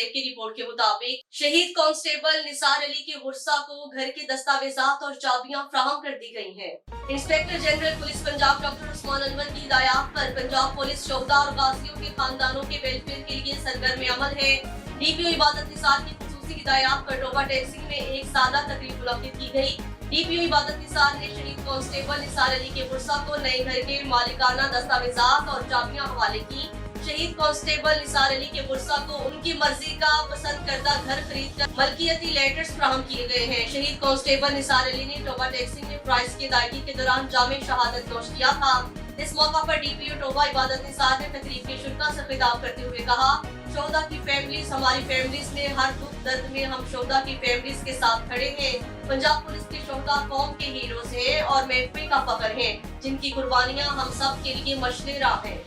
जेब की रिपोर्ट के मुताबिक शहीद कांस्टेबल निसार अली के वर्सा को घर के दस्तावेजात और चाबियां फराहम कर दी गई हैं। Inspector general police Punjab doctor Usman Anwar की हिदायत पर पंजाब पुलिस शोहदा और गाजियों के खानदानों के वेलफेयर के लिए सरगर्म अमल है। डीपीओ इबादत निसार की खुसूसी हिदायत पर टोबा टैक्सी में एक सादा तकरीब मुनक्किद की गई। डीपीओ इबादत निसार ने शहीद कांस्टेबल निसार अली के वर्सा को नए घर के मालिकाना दस्तावेजात और चाबियां हवाले की। शहीद कांस्टेबल निसार अली के वर्सा को उनकी मर्जी का पसंद करदा घर खरीद कर मलकियती लेटर्स फराहम किए गए हैं। शहीद कांस्टेबल निसार अली ने टोबा टैक्सी में प्राइस की अदायगी के दौरान जामे शहादत नोश किया था। इस मौका पर डीपीओ टोबा इबादत निसार ने तकरीब के शुरा से खिताब करते हुए कहा, शोहदा की फैमिलीज हमारी फैमिलीज में हर दुख दर्द में हम शोहदा की फैमिलीज के साथ खड़े हैं। पंजाब पुलिस के शोहदा कौम के हीरोज हैं और महफिल का फख्र हैं, जिनकी कुर्बानियां हम सब के लिए मशले राह हैं।